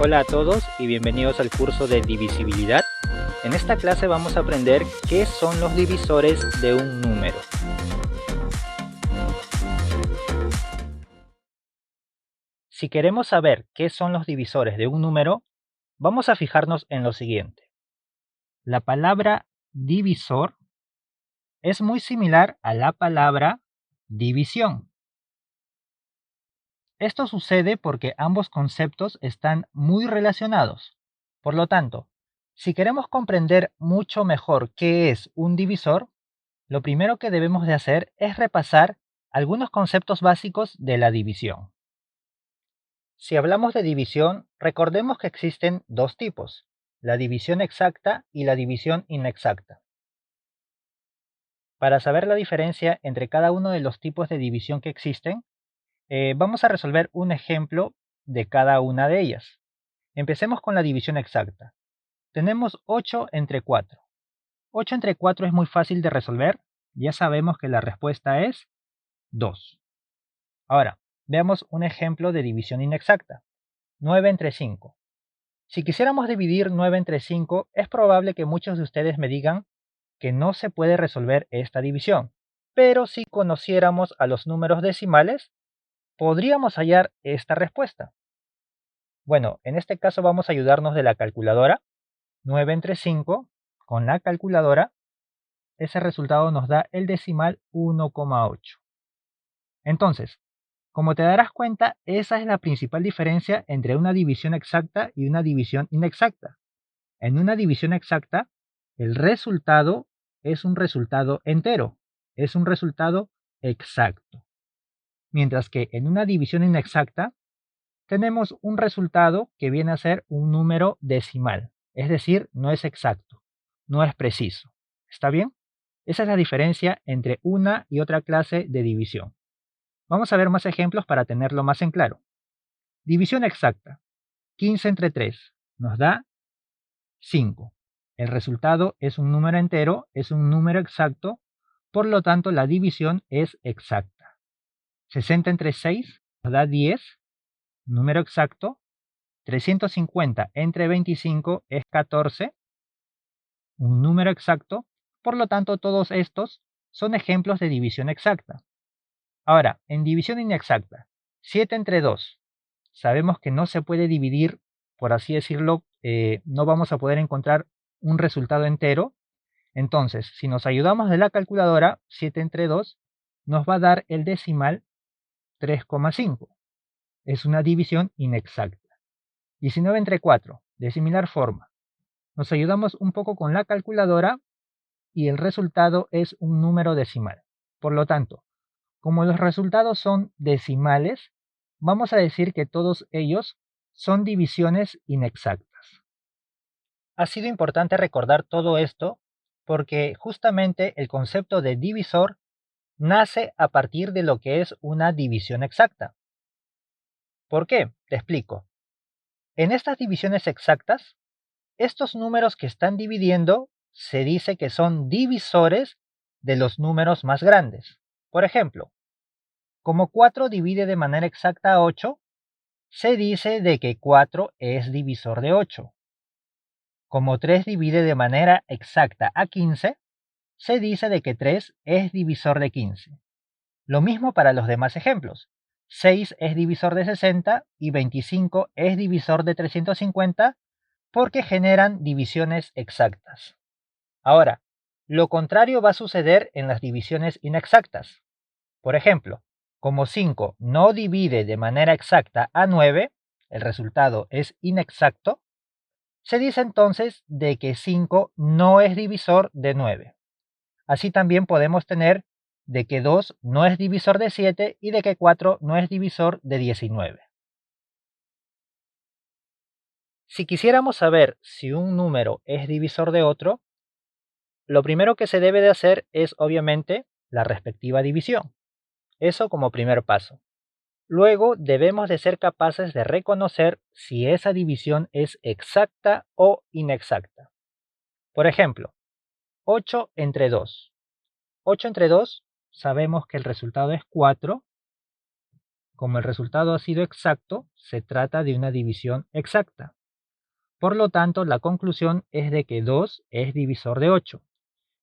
Hola a todos y bienvenidos al curso de divisibilidad. En esta clase vamos a aprender qué son los divisores de un número. Si queremos saber qué son los divisores de un número, vamos a fijarnos en lo siguiente. La palabra divisor es muy similar a la palabra división. Esto sucede porque ambos conceptos están muy relacionados. Por lo tanto, si queremos comprender mucho mejor qué es un divisor, lo primero que debemos de hacer es repasar algunos conceptos básicos de la división. Si hablamos de división, recordemos que existen dos tipos, la división exacta y la división inexacta. Para saber la diferencia entre cada uno de los tipos de división que existen, vamos a resolver un ejemplo de cada una de ellas. Empecemos con la división exacta. Tenemos 8 entre 4. 8 entre 4 es muy fácil de resolver. Ya sabemos que la respuesta es 2. Ahora, veamos un ejemplo de división inexacta. 9 entre 5. Si quisiéramos dividir 9 entre 5, es probable que muchos de ustedes me digan que no se puede resolver esta división. Pero si conociéramos a los números decimales, podríamos hallar esta respuesta. Bueno, en este caso vamos a ayudarnos de la calculadora. 9 entre 5, con la calculadora, ese resultado nos da el decimal 1,8. Entonces, como te darás cuenta, esa es la principal diferencia entre una división exacta y una división inexacta. En una división exacta, el resultado es un resultado entero, es un resultado exacto. Mientras que en una división inexacta, tenemos un resultado que viene a ser un número decimal, es decir, no es exacto, no es preciso. ¿Está bien? Esa es la diferencia entre una y otra clase de división. Vamos a ver más ejemplos para tenerlo más en claro. División exacta. 15 entre 3 nos da 5. El resultado es un número entero, es un número exacto, por lo tanto la división es exacta. 60 entre 6 nos da 10. Número exacto. 350 entre 25 es 14, un número exacto, por lo tanto todos estos son ejemplos de división exacta. Ahora, en división inexacta, 7 entre 2, sabemos que no se puede dividir, por así decirlo, no vamos a poder encontrar un resultado entero. Entonces, si nos ayudamos de la calculadora, 7 entre 2 nos va a dar el decimal 3,5. Es una división inexacta. 19 entre 4, de similar forma. Nos ayudamos un poco con la calculadora y el resultado es un número decimal. Por lo tanto, como los resultados son decimales, vamos a decir que todos ellos son divisiones inexactas. Ha sido importante recordar todo esto porque justamente el concepto de divisor nace a partir de lo que es una división exacta. ¿Por qué? Te explico. En estas divisiones exactas, estos números que están dividiendo se dice que son divisores de los números más grandes. Por ejemplo, como 4 divide de manera exacta a 8, se dice de que 4 es divisor de 8. Como 3 divide de manera exacta a 15, se dice de que 3 es divisor de 15. Lo mismo para los demás ejemplos. 6 es divisor de 60 y 25 es divisor de 350 porque generan divisiones exactas. Ahora, lo contrario va a suceder en las divisiones inexactas. Por ejemplo, como 5 no divide de manera exacta a 9, el resultado es inexacto, se dice entonces de que 5 no es divisor de 9. Así también podemos tener de que 2 no es divisor de 7 y de que 4 no es divisor de 19. Si quisiéramos saber si un número es divisor de otro, lo primero que se debe de hacer es obviamente la respectiva división. Eso como primer paso. Luego debemos de ser capaces de reconocer si esa división es exacta o inexacta. Por ejemplo, 8 entre 2. 8 entre 2 sabemos que el resultado es 4. Como el resultado ha sido exacto, se trata de una división exacta. Por lo tanto, la conclusión es de que 2 es divisor de 8.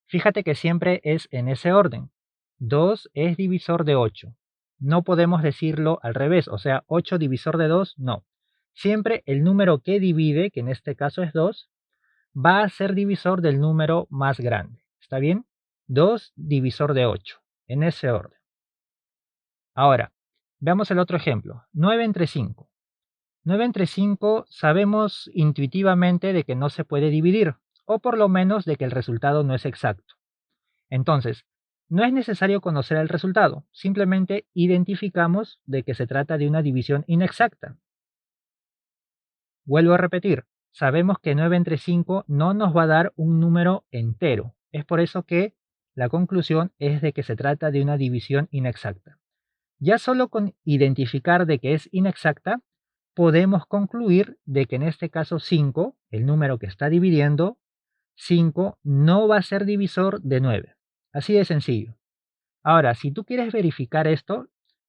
Fíjate que siempre es en ese orden. 2 es divisor de 8. No podemos decirlo al revés, o sea, 8 divisor de 2, no. Siempre el número que divide, que en este caso es 2, va a ser divisor del número más grande. ¿Está bien? 2 divisor de 8, en ese orden. Ahora, veamos el otro ejemplo. 9 entre 5. 9 entre 5 sabemos intuitivamente de que no se puede dividir, o por lo menos de que el resultado no es exacto. Entonces, no es necesario conocer el resultado, simplemente identificamos de que se trata de una división inexacta. Vuelvo a repetir, sabemos que 9 entre 5 no nos va a dar un número entero. Es por eso que la conclusión es de que se trata de una división inexacta. Ya solo con identificar de que es inexacta, podemos concluir de que en este caso 5, el número que está dividiendo, 5 no va a ser divisor de 9. Así de sencillo. Ahora, si tú quieres verificar esto,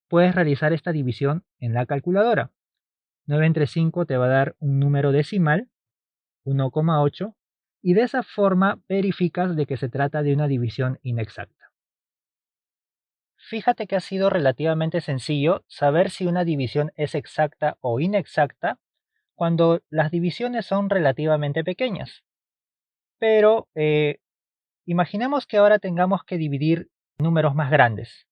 puedes realizar esta división en la calculadora. 9 entre 5 te va a dar un número decimal, 1,8, y de esa forma verificas de que se trata de una división inexacta. Fíjate que ha sido relativamente sencillo saber si una división es exacta o inexacta cuando las divisiones son relativamente pequeñas. Pero imaginemos que ahora tengamos que dividir números más grandes.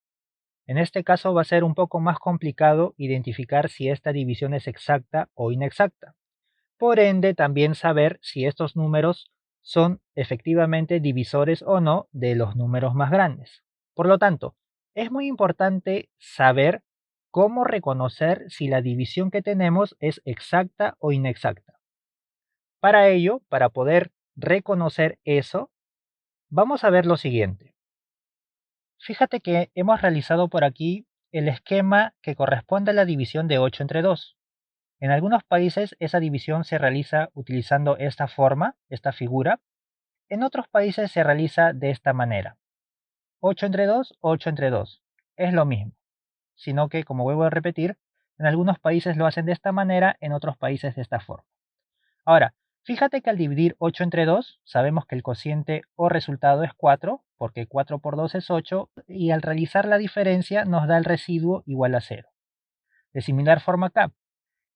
En este caso va a ser un poco más complicado identificar si esta división es exacta o inexacta. Por ende, también saber si estos números son efectivamente divisores o no de los números más grandes. Por lo tanto, es muy importante saber cómo reconocer si la división que tenemos es exacta o inexacta. Para ello, para poder reconocer eso, vamos a ver lo siguiente. Fíjate que hemos realizado por aquí el esquema que corresponde a la división de 8 entre 2. En algunos países esa división se realiza utilizando esta forma, esta figura. En otros países se realiza de esta manera. 8 entre 2, 8 entre 2. Es lo mismo, sino que, como vuelvo a repetir, en algunos países lo hacen de esta manera, en otros países de esta forma. Ahora, fíjate que al dividir 8 entre 2, sabemos que el cociente o resultado es 4, porque 4 por 2 es 8, y al realizar la diferencia nos da el residuo igual a 0. De similar forma acá,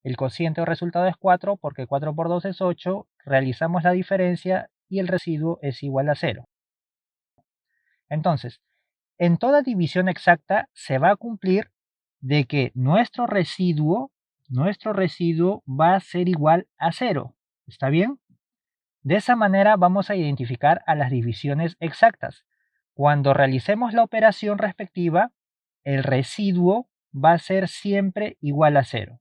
el cociente o resultado es 4, porque 4 por 2 es 8, realizamos la diferencia y el residuo es igual a 0. Entonces, en toda división exacta se va a cumplir de que nuestro residuo va a ser igual a 0. ¿Está bien? De esa manera vamos a identificar a las divisiones exactas. Cuando realicemos la operación respectiva, el residuo va a ser siempre igual a 0.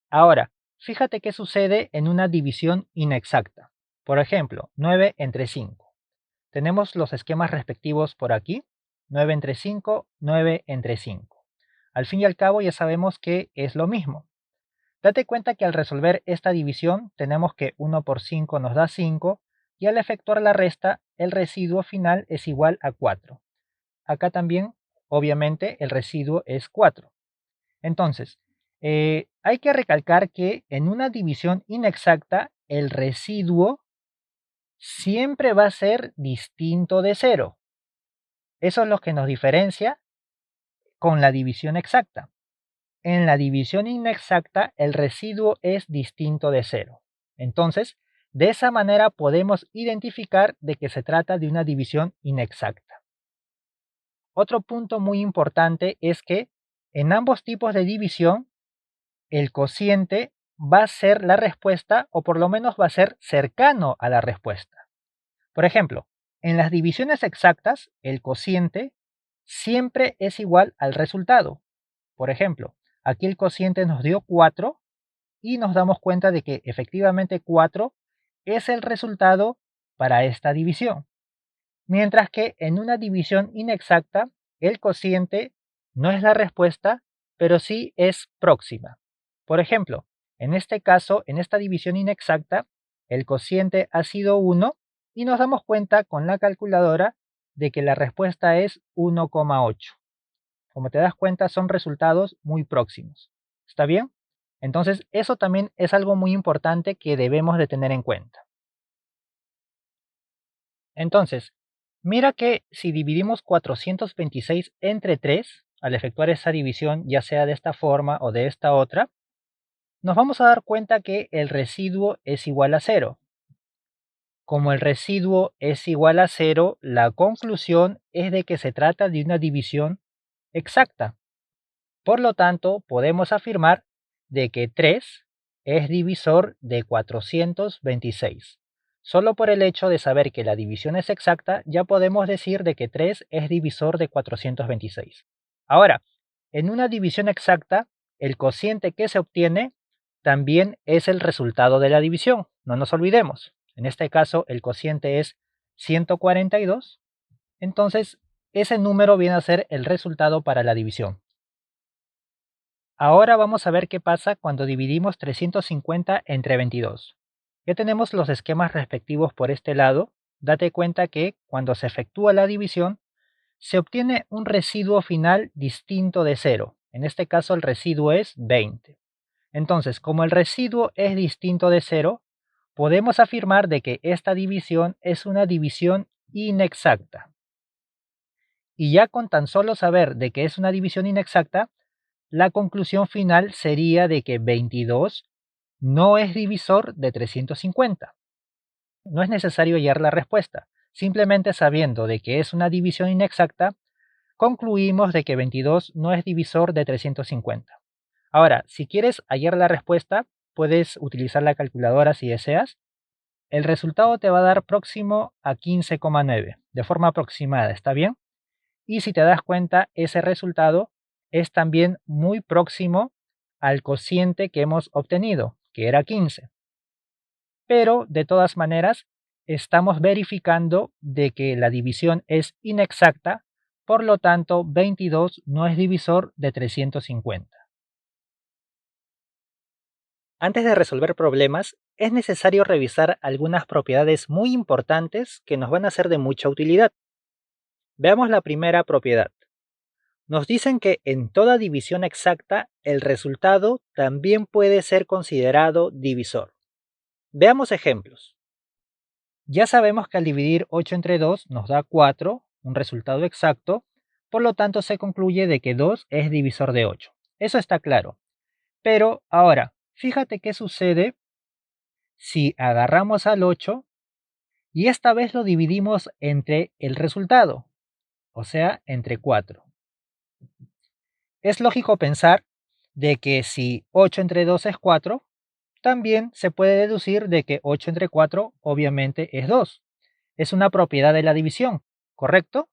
Ahora, fíjate qué sucede en una división inexacta. Por ejemplo, 9 entre 5. Tenemos los esquemas respectivos por aquí. 9 entre 5, 9 entre 5. Al fin y al cabo ya sabemos que es lo mismo. Date cuenta que al resolver esta división tenemos que 1 por 5 nos da 5 y al efectuar la resta el residuo final es igual a 4. Acá también obviamente el residuo es 4. Entonces, hay que recalcar que en una división inexacta el residuo siempre va a ser distinto de 0. Eso es lo que nos diferencia con la división exacta. En la división inexacta, el residuo es distinto de 0. Entonces, de esa manera podemos identificar de que se trata de una división inexacta. Otro punto muy importante es que en ambos tipos de división, el cociente va a ser la respuesta o por lo menos va a ser cercano a la respuesta. Por ejemplo, en las divisiones exactas, el cociente siempre es igual al resultado. Por ejemplo, aquí el cociente nos dio 4 y nos damos cuenta de que efectivamente 4 es el resultado para esta división. Mientras que en una división inexacta, el cociente no es la respuesta, pero sí es próxima. Por ejemplo, en este caso, en esta división inexacta, el cociente ha sido 1 y nos damos cuenta con la calculadora de que la respuesta es 1,8. Como te das cuenta, son resultados muy próximos. ¿Está bien? Entonces, eso también es algo muy importante que debemos de tener en cuenta. Entonces, mira que si dividimos 426 entre 3, al efectuar esa división, ya sea de esta forma o de esta otra, nos vamos a dar cuenta que el residuo es igual a 0. Como el residuo es igual a 0, la conclusión es de que se trata de una división exacta. Por lo tanto, podemos afirmar de que 3 es divisor de 426. Solo por el hecho de saber que la división es exacta, ya podemos decir de que 3 es divisor de 426. Ahora, en una división exacta, el cociente que se obtiene también es el resultado de la división. No nos olvidemos. En este caso, el cociente es 142. Entonces, ese número viene a ser el resultado para la división. Ahora vamos a ver qué pasa cuando dividimos 350 entre 22. Ya tenemos los esquemas respectivos por este lado. Date cuenta que cuando se efectúa la división, se obtiene un residuo final distinto de 0. En este caso el residuo es 20. Entonces, como el residuo es distinto de 0, podemos afirmar de que esta división es una división inexacta. Y ya con tan solo saber de que es una división inexacta, la conclusión final sería de que 22 no es divisor de 350. No es necesario hallar la respuesta. Simplemente sabiendo de que es una división inexacta, concluimos de que 22 no es divisor de 350. Ahora, si quieres hallar la respuesta, puedes utilizar la calculadora si deseas. El resultado te va a dar próximo a 15,9, de forma aproximada, ¿está bien? Y si te das cuenta, ese resultado es también muy próximo al cociente que hemos obtenido, que era 15. Pero de todas maneras, estamos verificando de que la división es inexacta, por lo tanto 22 no es divisor de 350. Antes de resolver problemas, es necesario revisar algunas propiedades muy importantes que nos van a ser de mucha utilidad. Veamos la primera propiedad. Nos dicen que en toda división exacta el resultado también puede ser considerado divisor. Veamos ejemplos. Ya sabemos que al dividir 8 entre 2 nos da 4, un resultado exacto, por lo tanto se concluye de que 2 es divisor de 8. Eso está claro. Pero ahora, fíjate qué sucede si agarramos al 8 y esta vez lo dividimos entre el resultado, o sea, entre 4. Es lógico pensar de que si 8 entre 2 es 4, también se puede deducir de que 8 entre 4 obviamente es 2. Es una propiedad de la división, ¿correcto?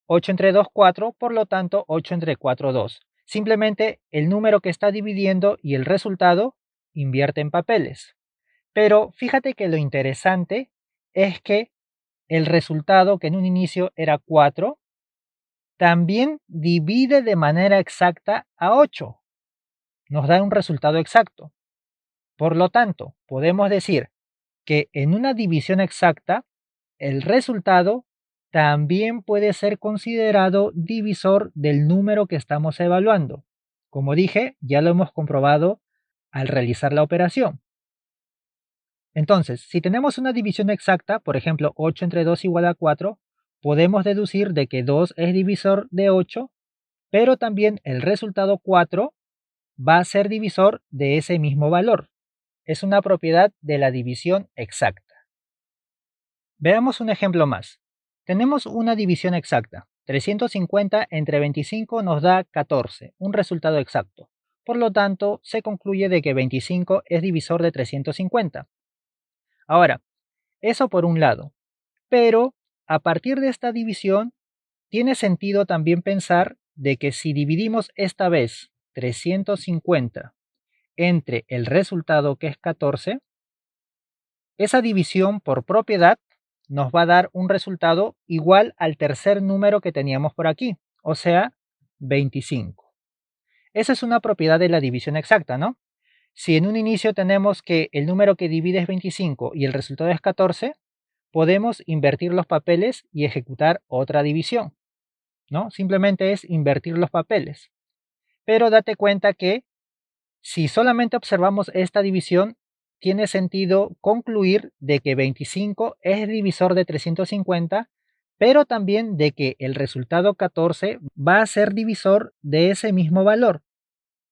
8 entre 2, 4, por lo tanto 8 entre 4, 2. Simplemente el número que está dividiendo y el resultado invierten papeles. Pero fíjate que lo interesante es que el resultado, que en un inicio era 4, también divide de manera exacta a 8. Nos da un resultado exacto. Por lo tanto, podemos decir que en una división exacta, el resultado también puede ser considerado divisor del número que estamos evaluando. Como dije, ya lo hemos comprobado al realizar la operación. Entonces, si tenemos una división exacta, por ejemplo, 8 entre 2 igual a 4, podemos deducir de que 2 es divisor de 8, pero también el resultado 4 va a ser divisor de ese mismo valor. Es una propiedad de la división exacta. Veamos un ejemplo más. Tenemos una división exacta. 350 entre 25 nos da 14, un resultado exacto. Por lo tanto, se concluye de que 25 es divisor de 350. Ahora, eso por un lado. Pero a partir de esta división, tiene sentido también pensar de que si dividimos esta vez 350 entre el resultado que es 14, esa división por propiedad nos va a dar un resultado igual al tercer número que teníamos por aquí, o sea, 25. Esa es una propiedad de la división exacta, ¿no? Si en un inicio tenemos que el número que divide es 25 y el resultado es 14, podemos invertir los papeles y ejecutar otra división, ¿no? Simplemente es invertir los papeles. Pero date cuenta que Si solamente observamos esta división, tiene sentido concluir de que 25 es divisor de 350, pero también de que el resultado 14 va a ser divisor de ese mismo valor.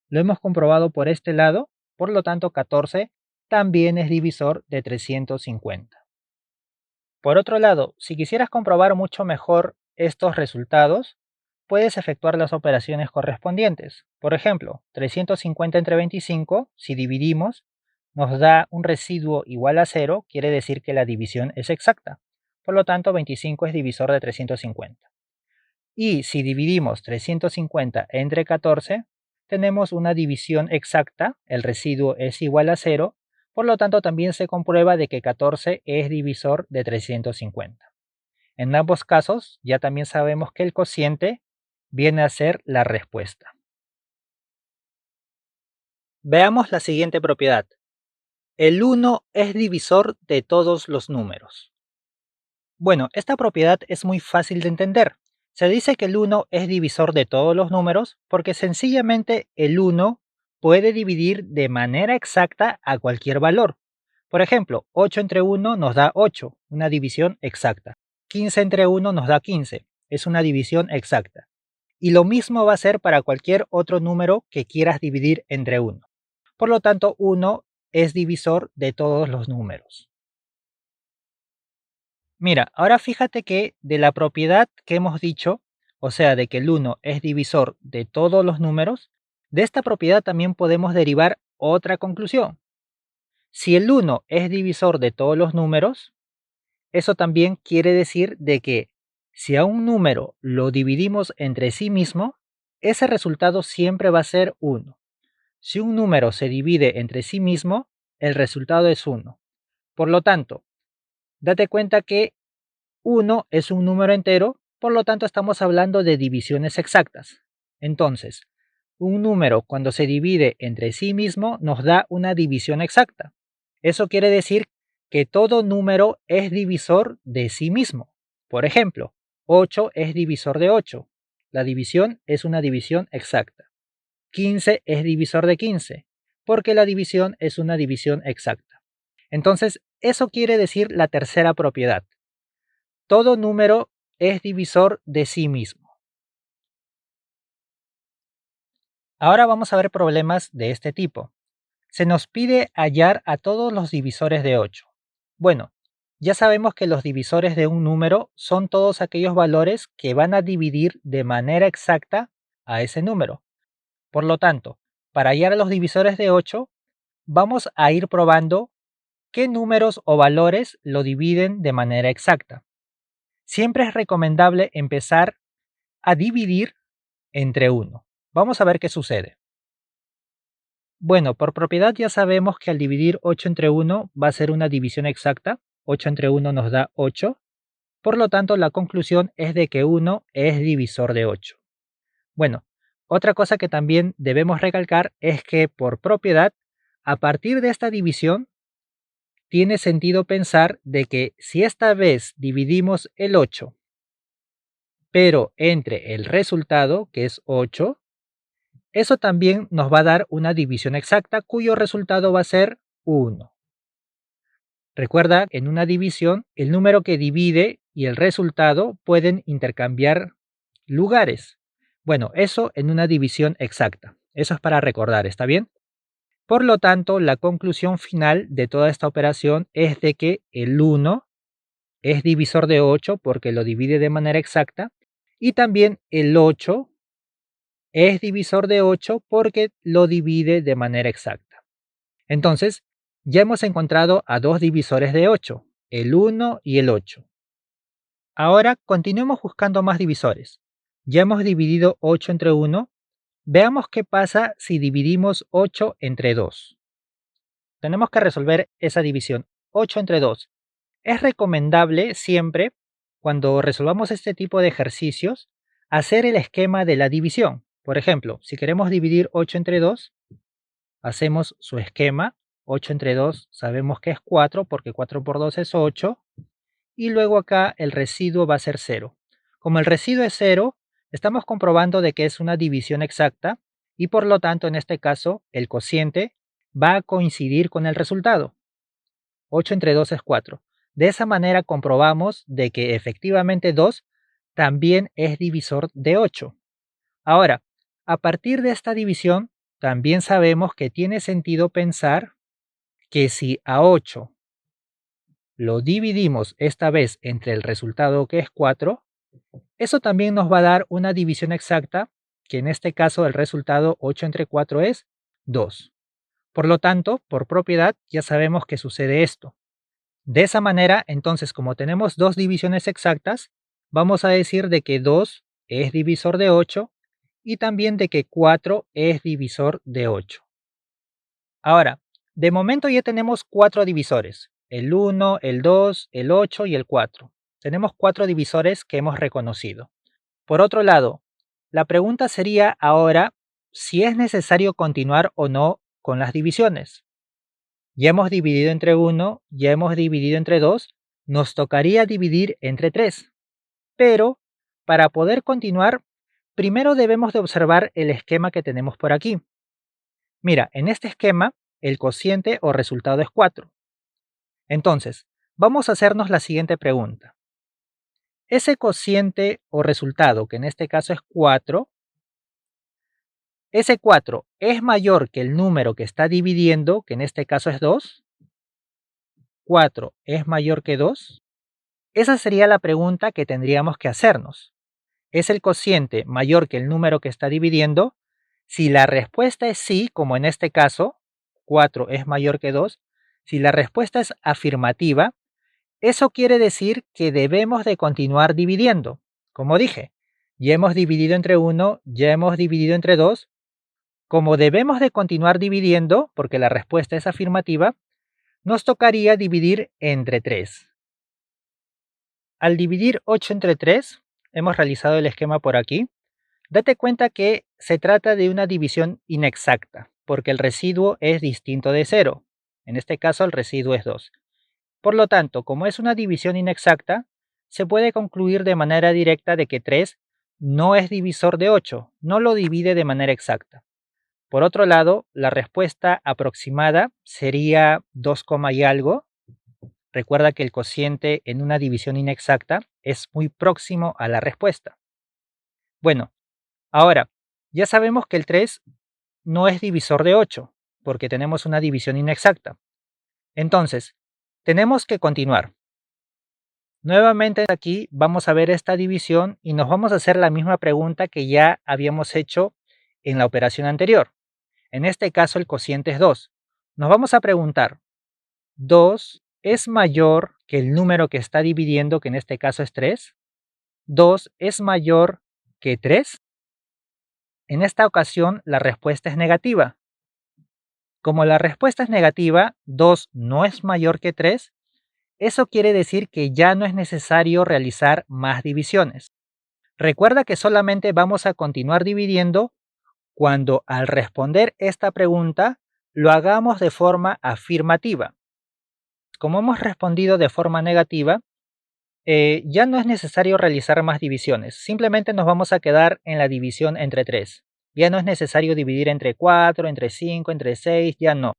Lo hemos comprobado por este lado, por lo tanto 14 también es divisor de 350. Por otro lado, si quisieras comprobar mucho mejor estos resultados, puedes efectuar las operaciones correspondientes. Por ejemplo, 350 entre 25, si dividimos, nos da un residuo igual a 0, quiere decir que la división es exacta. Por lo tanto, 25 es divisor de 350. Y si dividimos 350 entre 14, tenemos una división exacta, el residuo es igual a 0, por lo tanto también se comprueba de que 14 es divisor de 350. En ambos casos ya también sabemos que el cociente viene a ser la respuesta. Veamos la siguiente propiedad. El 1 es divisor de todos los números. Bueno, esta propiedad es muy fácil de entender. Se dice que el 1 es divisor de todos los números porque sencillamente el 1 puede dividir de manera exacta a cualquier valor. Por ejemplo, 8 entre 1 nos da 8, una división exacta. 15 entre 1 nos da 15, es una división exacta. Y lo mismo va a ser para cualquier otro número que quieras dividir entre 1. Por lo tanto, 1 es divisor de todos los números. Mira, ahora fíjate que de la propiedad que hemos dicho, o sea, de que el 1 es divisor de todos los números, de esta propiedad también podemos derivar otra conclusión. Si el 1 es divisor de todos los números, eso también quiere decir de que si a un número lo dividimos entre sí mismo, ese resultado siempre va a ser 1. Si un número se divide entre sí mismo, el resultado es 1. Por lo tanto, date cuenta que 1 es un número entero, por lo tanto estamos hablando de divisiones exactas. Entonces, un número cuando se divide entre sí mismo nos da una división exacta. Eso quiere decir que todo número es divisor de sí mismo. Por ejemplo, 8 es divisor de 8. La división es una división exacta. 15 es divisor de 15, porque la división es una división exacta. Entonces, eso quiere decir la tercera propiedad. Todo número es divisor de sí mismo. Ahora vamos a ver problemas de este tipo. Se nos pide hallar a todos los divisores de 8. Bueno, ya sabemos que los divisores de un número son todos aquellos valores que van a dividir de manera exacta a ese número. Por lo tanto, para hallar a los divisores de 8, vamos a ir probando qué números o valores lo dividen de manera exacta. Siempre es recomendable empezar a dividir entre 1. Vamos a ver qué sucede. Bueno, por propiedad ya sabemos que al dividir 8 entre 1 va a ser una división exacta. 8 entre 1 nos da 8. Por lo tanto, la conclusión es de que 1 es divisor de 8. Bueno, otra cosa que también debemos recalcar es que por propiedad, a partir de esta división, tiene sentido pensar de que si esta vez dividimos el 8, pero entre el resultado, que es 8, eso también nos va a dar una división exacta cuyo resultado va a ser 1. Recuerda, en una división, el número que divide y el resultado pueden intercambiar lugares. Bueno, eso en una división exacta. Eso es para recordar, ¿está bien? Por lo tanto, la conclusión final de toda esta operación es de que el 1 es divisor de 8 porque lo divide de manera exacta y también el 8 es divisor de 8 porque lo divide de manera exacta. Entonces, ya hemos encontrado a dos divisores de 8, el 1 y el 8. Ahora continuemos buscando más divisores. Ya hemos dividido 8 entre 1. Veamos qué pasa si dividimos 8 entre 2. Tenemos que resolver esa división. 8 entre 2. Es recomendable siempre, cuando resolvamos este tipo de ejercicios, hacer el esquema de la división. Por ejemplo, si queremos dividir 8 entre 2, hacemos su esquema. 8 entre 2 sabemos que es 4 porque 4 por 2 es 8. Y luego acá el residuo va a ser 0. Como el residuo es 0, estamos comprobando de que es una división exacta y por lo tanto en este caso el cociente va a coincidir con el resultado. 8 entre 2 es 4. De esa manera comprobamos de que efectivamente 2 también es divisor de 8. Ahora, a partir de esta división, también sabemos que tiene sentido pensar que si a 8 lo dividimos esta vez entre el resultado que es 4, eso también nos va a dar una división exacta, que en este caso el resultado 8 entre 4 es 2. Por lo tanto, por propiedad, ya sabemos que sucede esto. De esa manera, entonces, como tenemos dos divisiones exactas, vamos a decir de que 2 es divisor de 8 y también de que 4 es divisor de 8. Ahora, de momento ya tenemos 4 divisores, el 1, el 2, el 8 y el 4. Tenemos 4 divisores que hemos reconocido. Por otro lado, la pregunta sería ahora si es necesario continuar o no con las divisiones. Ya hemos dividido entre 1, ya hemos dividido entre 2, nos tocaría dividir entre 3. Pero para poder continuar, primero debemos de observar el esquema que tenemos por aquí. Mira, en este esquema, el cociente o resultado es 4. Entonces, vamos a hacernos la siguiente pregunta. Ese cociente o resultado, que en este caso es 4, ¿ese 4 es mayor que el número que está dividiendo, que en este caso es 2? ¿4 es mayor que 2? Esa sería la pregunta que tendríamos que hacernos. ¿Es el cociente mayor que el número que está dividiendo? Si la respuesta es sí, como en este caso, 4 es mayor que 2, si la respuesta es afirmativa, eso quiere decir que debemos de continuar dividiendo. Como dije, ya hemos dividido entre 1, ya hemos dividido entre 2. Como debemos de continuar dividiendo, porque la respuesta es afirmativa, nos tocaría dividir entre 3. Al dividir 8 entre 3, hemos realizado el esquema por aquí. Date cuenta que se trata de una división inexacta, porque el residuo es distinto de 0. En este caso el residuo es 2. Por lo tanto, como es una división inexacta, se puede concluir de manera directa de que 3 no es divisor de 8, no lo divide de manera exacta. Por otro lado, la respuesta aproximada sería 2, y algo. Recuerda que el cociente en una división inexacta es muy próximo a la respuesta. Bueno, ahora, ya sabemos que el 3 no es divisor de 8, porque tenemos una división inexacta. Entonces, tenemos que continuar. Nuevamente aquí vamos a ver esta división y nos vamos a hacer la misma pregunta que ya habíamos hecho en la operación anterior. En este caso el cociente es 2. Nos vamos a preguntar, ¿2 es mayor que el número que está dividiendo, que en este caso es 3? ¿2 es mayor que 3? En esta ocasión la respuesta es negativa. Como la respuesta es negativa, 2 no es mayor que 3, eso quiere decir que ya no es necesario realizar más divisiones. Recuerda que solamente vamos a continuar dividiendo cuando al responder esta pregunta lo hagamos de forma afirmativa. Como hemos respondido de forma negativa, ya no es necesario realizar más divisiones. Simplemente nos vamos a quedar en la división entre 3. Ya no es necesario dividir entre 4, entre 5, entre 6, ya no.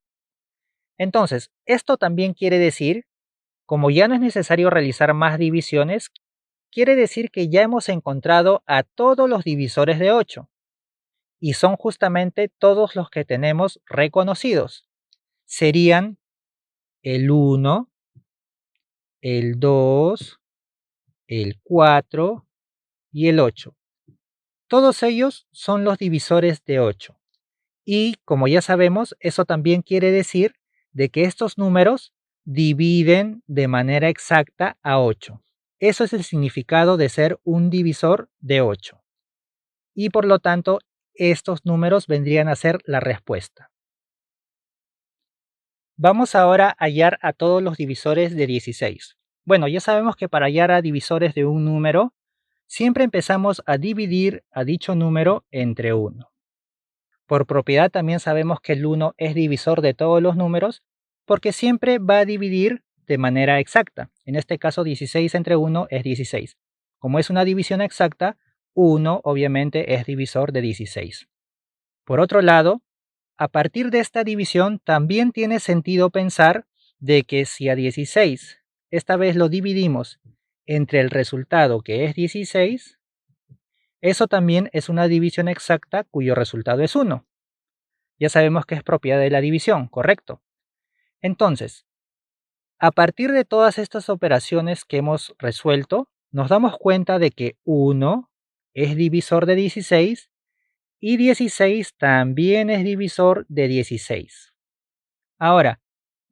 Entonces, esto también quiere decir, como ya no es necesario realizar más divisiones, quiere decir que ya hemos encontrado a todos los divisores de 8. Y son justamente todos los que tenemos reconocidos. Serían el 1, el 2, el 4 y el 8. Todos ellos son los divisores de 8. Y como ya sabemos, eso también quiere decir de que estos números dividen de manera exacta a 8. Eso es el significado de ser un divisor de 8. Y por lo tanto, estos números vendrían a ser la respuesta. Vamos ahora a hallar a todos los divisores de 16. Bueno, ya sabemos que para hallar a divisores de un número, siempre empezamos a dividir a dicho número entre 1. Por propiedad también sabemos que el 1 es divisor de todos los números porque siempre va a dividir de manera exacta. En este caso 16 entre 1 es 16. Como es una división exacta, 1 obviamente es divisor de 16. Por otro lado, a partir de esta división también tiene sentido pensar de que si a 16 esta vez lo dividimos entre el resultado que es 16, eso también es una división exacta cuyo resultado es 1. Ya sabemos que es propiedad de la división, ¿correcto? Entonces, a partir de todas estas operaciones que hemos resuelto, nos damos cuenta de que 1 es divisor de 16 y 16 también es divisor de 16. Ahora,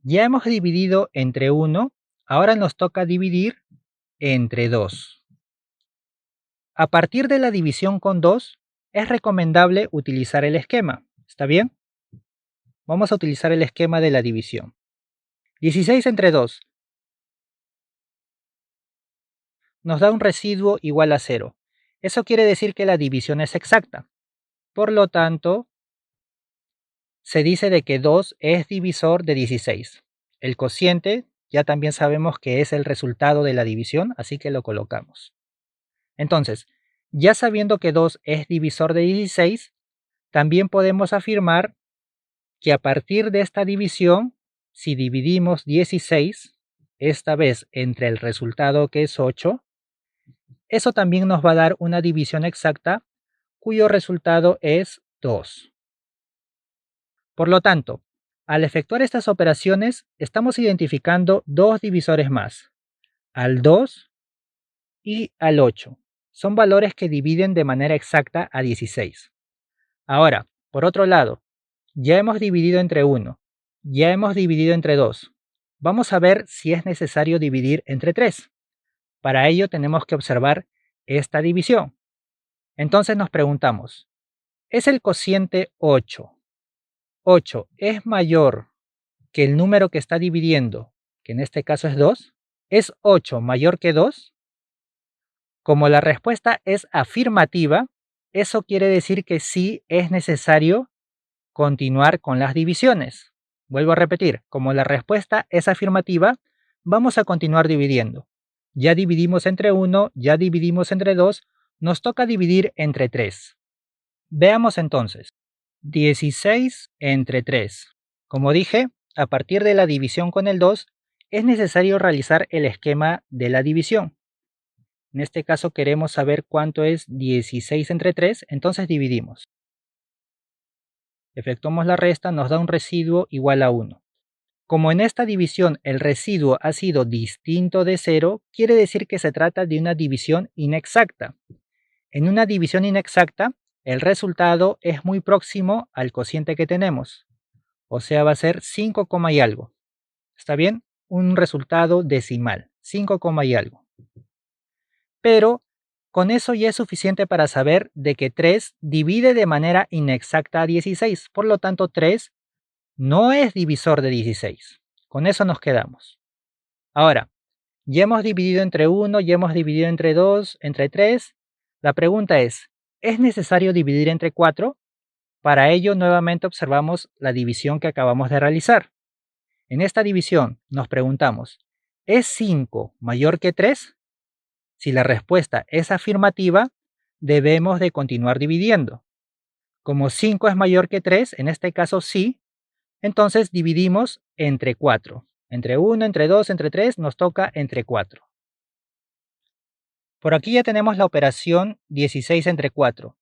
ya hemos dividido entre 1, ahora nos toca dividir entre 2. A partir de la división con 2, es recomendable utilizar el esquema. ¿Está bien? Vamos a utilizar el esquema de la división. 16 entre 2 nos da un residuo igual a 0. Eso quiere decir que la división es exacta. Por lo tanto, se dice de que 2 es divisor de 16. El cociente ya también sabemos que es el resultado de la división, así que lo colocamos. Entonces, ya sabiendo que 2 es divisor de 16, también podemos afirmar que a partir de esta división, si dividimos 16, esta vez entre el resultado que es 8, eso también nos va a dar una división exacta cuyo resultado es 2. Por lo tanto, al efectuar estas operaciones, estamos identificando dos divisores más, al 2 y al 8. Son valores que dividen de manera exacta a 16. Ahora, por otro lado, ya hemos dividido entre 1, ya hemos dividido entre 2. Vamos a ver si es necesario dividir entre 3. Para ello tenemos que observar esta división. Entonces nos preguntamos, ¿es el cociente 8 es mayor que el número que está dividiendo, que en este caso es 2? ¿Es 8 mayor que 2? Como la respuesta es afirmativa, eso quiere decir que sí es necesario continuar con las divisiones. Vuelvo a repetir, como la respuesta es afirmativa, vamos a continuar dividiendo. Ya dividimos entre 1, ya dividimos entre 2, nos toca dividir entre 3. Veamos entonces. 16 entre 3. Como dije, a partir de la división con el 2, es necesario realizar el esquema de la división. En este caso queremos saber cuánto es 16 entre 3, entonces dividimos. Efectuamos la resta, nos da un residuo igual a 1. Como en esta división el residuo ha sido distinto de 0, quiere decir que se trata de una división inexacta. En una división inexacta, el resultado es muy próximo al cociente que tenemos. O sea, va a ser 5, y algo. ¿Está bien? Un resultado decimal, 5, y algo. Pero con eso ya es suficiente para saber de que 3 divide de manera inexacta a 16. Por lo tanto, 3 no es divisor de 16. Con eso nos quedamos. Ahora, ya hemos dividido entre 1, ya hemos dividido entre 2, entre 3. La pregunta ¿es necesario dividir entre 4? Para ello, nuevamente observamos la división que acabamos de realizar. En esta división nos preguntamos, ¿es 5 mayor que 3? Si la respuesta es afirmativa, debemos de continuar dividiendo. Como 5 es mayor que 3, en este caso sí, entonces dividimos entre 4. Entre 1, entre 2, entre 3, nos toca entre 4. Por aquí ya tenemos la operación 16 entre 4.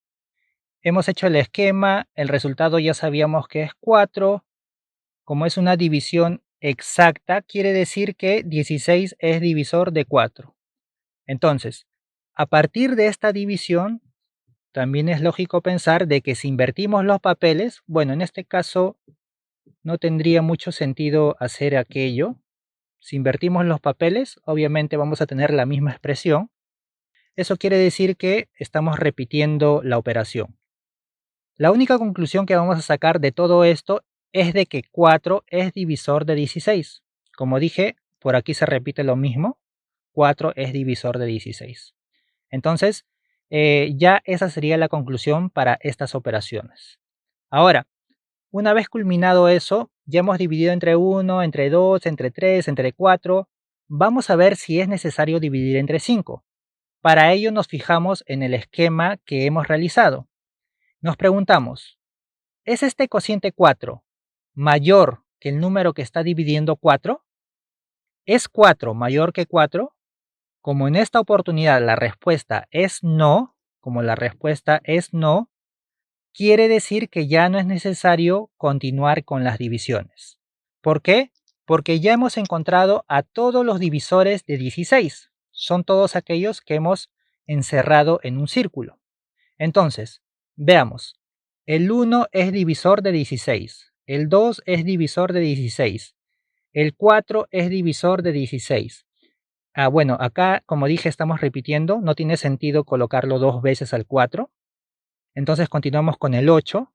Hemos hecho el esquema, el resultado ya sabíamos que es 4. Como es una división exacta, quiere decir que 16 es divisor de 4. Entonces, a partir de esta división, también es lógico pensar de que si invertimos los papeles, bueno, en este caso no tendría mucho sentido hacer aquello. Si invertimos los papeles, obviamente vamos a tener la misma expresión. Eso quiere decir que estamos repitiendo la operación. La única conclusión que vamos a sacar de todo esto es de que 4 es divisor de 16. Como dije, por aquí se repite lo mismo. 4 es divisor de 16. Entonces, ya esa sería la conclusión para estas operaciones. Ahora, una vez culminado eso, ya hemos dividido entre 1, entre 2, entre 3, entre 4. Vamos a ver si es necesario dividir entre 5. Para ello nos fijamos en el esquema que hemos realizado. Nos preguntamos, ¿Es este cociente 4 mayor que el número que está dividiendo 4? ¿Es 4 mayor que 4? Como en esta oportunidad la respuesta es no, como la respuesta es no, quiere decir que ya no es necesario continuar con las divisiones. ¿Por qué? Porque ya hemos encontrado a todos los divisores de 16. Son todos aquellos que hemos encerrado en un círculo. Entonces, veamos. El 1 es divisor de 16. El 2 es divisor de 16. El 4 es divisor de 16. Bueno, acá, como dije, estamos repitiendo. No tiene sentido colocarlo dos veces al 4. Entonces continuamos con el 8.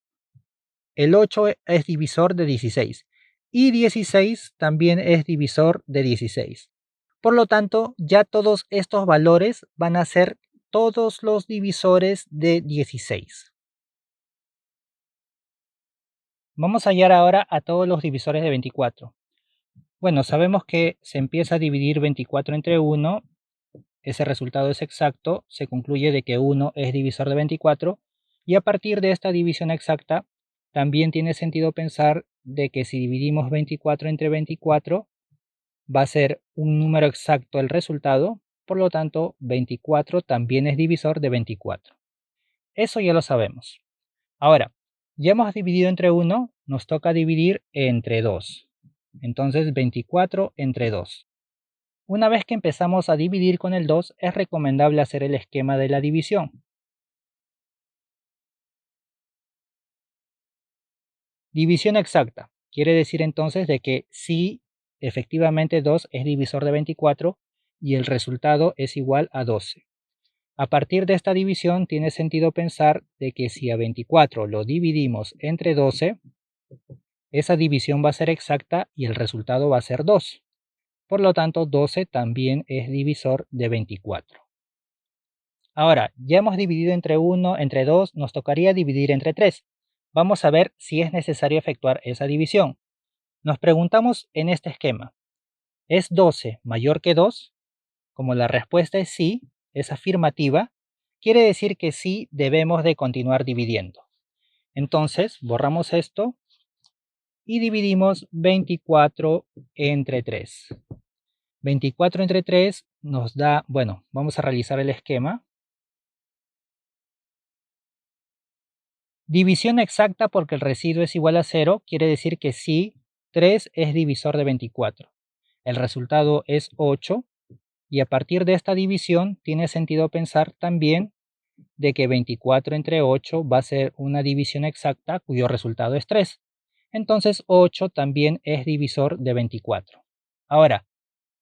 El 8 es divisor de 16. Y 16 también es divisor de 16. Por lo tanto, ya todos estos valores van a ser todos los divisores de 16. Vamos a hallar ahora a todos los divisores de 24. Bueno, sabemos que se empieza a dividir 24 entre 1. Ese resultado es exacto. Se concluye de que 1 es divisor de 24. Y a partir de esta división exacta, también tiene sentido pensar de que si dividimos 24 entre 24, va a ser un número exacto el resultado. Por lo tanto, 24 también es divisor de 24. Eso ya lo sabemos. Ahora, ya hemos dividido entre 1, nos toca dividir entre 2. Entonces 24 entre 2. Una vez que empezamos a dividir con el 2, es recomendable hacer el esquema de la división. División exacta. Quiere decir entonces de que sí, efectivamente 2 es divisor de 24 y el resultado es igual a 12. A partir de esta división tiene sentido pensar de que si a 24 lo dividimos entre 12, esa división va a ser exacta y el resultado va a ser 2. Por lo tanto, 12 también es divisor de 24. Ahora, ya hemos dividido entre 1, entre 2, nos tocaría dividir entre 3. Vamos a ver si es necesario efectuar esa división. Nos preguntamos en este esquema, ¿es 12 mayor que 2? Como la respuesta es sí, es afirmativa, quiere decir que sí debemos de continuar dividiendo. Entonces, borramos esto y dividimos 24 entre 3. 24 entre 3 nos da, bueno, vamos a realizar el esquema. División exacta porque el residuo es igual a 0, quiere decir que sí, 3 es divisor de 24. El resultado es 8 y a partir de esta división tiene sentido pensar también de que 24 entre 8 va a ser una división exacta cuyo resultado es 3. Entonces 8 también es divisor de 24. Ahora,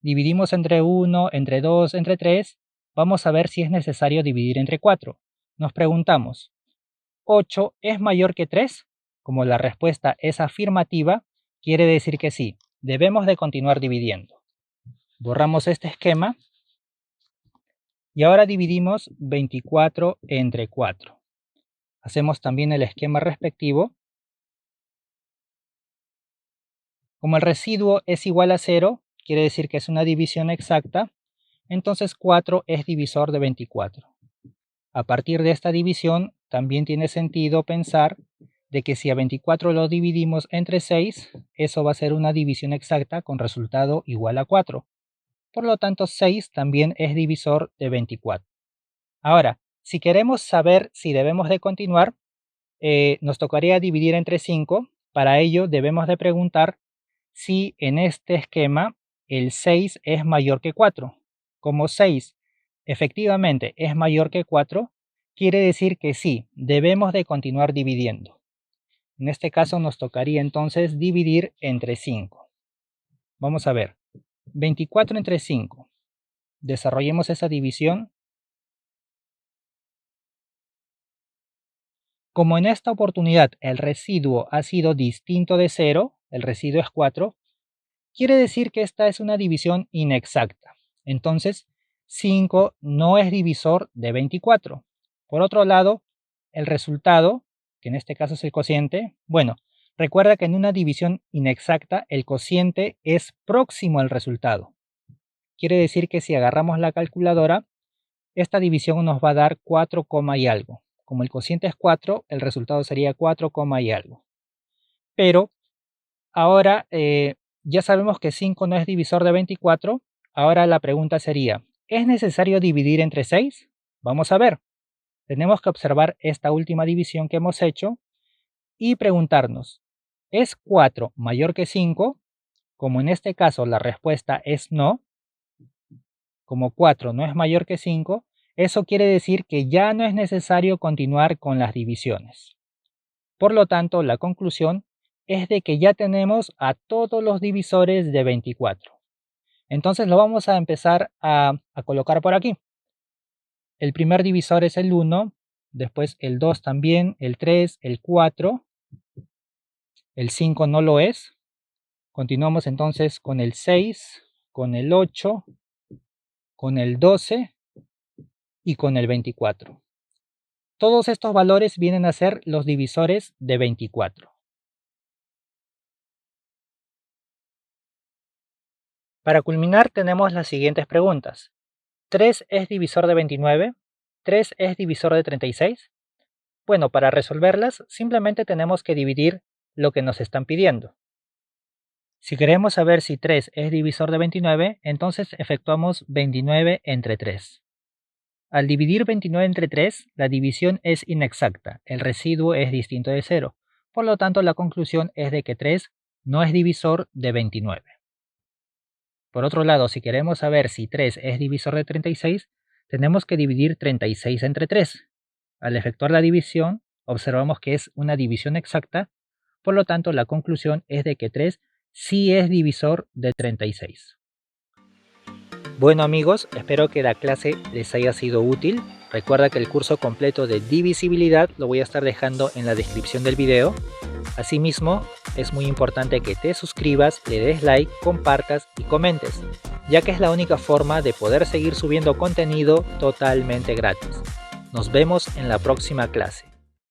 dividimos entre 1, entre 2, entre 3. Vamos a ver si es necesario dividir entre 4. Nos preguntamos, ¿8 es mayor que 3? Como la respuesta es afirmativa, quiere decir que sí, debemos de continuar dividiendo. Borramos este esquema y ahora dividimos 24 entre 4. Hacemos también el esquema respectivo. Como el residuo es igual a 0, quiere decir que es una división exacta, entonces 4 es divisor de 24. A partir de esta división, también tiene sentido pensar de que si a 24 lo dividimos entre 6, eso va a ser una división exacta con resultado igual a 4. Por lo tanto, 6 también es divisor de 24. Ahora, si queremos saber si debemos de continuar, nos tocaría dividir entre 5. Para ello debemos de preguntar si en este esquema el 6 es mayor que 4. Como 6 efectivamente es mayor que 4, quiere decir que sí, debemos de continuar dividiendo. En este caso nos tocaría entonces dividir entre 5. Vamos a ver, 24 entre 5. Desarrollemos esa división. Como en esta oportunidad el residuo ha sido distinto de 0, el residuo es 4, quiere decir que esta es una división inexacta. Entonces, 5 no es divisor de 24. Por otro lado, el resultado, que en este caso es el cociente, bueno, recuerda que en una división inexacta el cociente es próximo al resultado. Quiere decir que si agarramos la calculadora, esta división nos va a dar 4, y algo. como el cociente es 4, el resultado sería 4, y algo. Pero ahora ya sabemos que 5 no es divisor de 24. Ahora la pregunta sería, ¿es necesario dividir entre 6? Vamos a ver. Tenemos que observar esta última división que hemos hecho y preguntarnos, ¿es 4 mayor que 5? Como en este caso la respuesta es no, como 4 no es mayor que 5, eso quiere decir que ya no es necesario continuar con las divisiones. Por lo tanto, la conclusión es de que ya tenemos a todos los divisores de 24. Entonces lo vamos a empezar a colocar por aquí. El primer divisor es el 1, después el 2 también, el 3, el 4, el 5 no lo es. Continuamos entonces con el 6, con el 8, con el 12 y con el 24. Todos estos valores vienen a ser los divisores de 24. Para culminar tenemos las siguientes preguntas. ¿3 es divisor de 29? ¿3 es divisor de 36? Bueno, para resolverlas simplemente tenemos que dividir lo que nos están pidiendo. Si queremos saber si 3 es divisor de 29, entonces efectuamos 29 entre 3. Al dividir 29 entre 3, la división es inexacta, el residuo es distinto de 0. Por lo tanto, la conclusión es de que 3 no es divisor de 29. Por otro lado, si queremos saber si 3 es divisor de 36, tenemos que dividir 36 entre 3. Al efectuar la división, observamos que es una división exacta, por lo tanto la conclusión es de que 3 sí es divisor de 36. Bueno amigos, espero que la clase les haya sido útil. Recuerda que el curso completo de divisibilidad lo voy a estar dejando en la descripción del video. Asimismo, es muy importante que te suscribas, le des like, compartas y comentes, ya que es la única forma de poder seguir subiendo contenido totalmente gratis. Nos vemos en la próxima clase.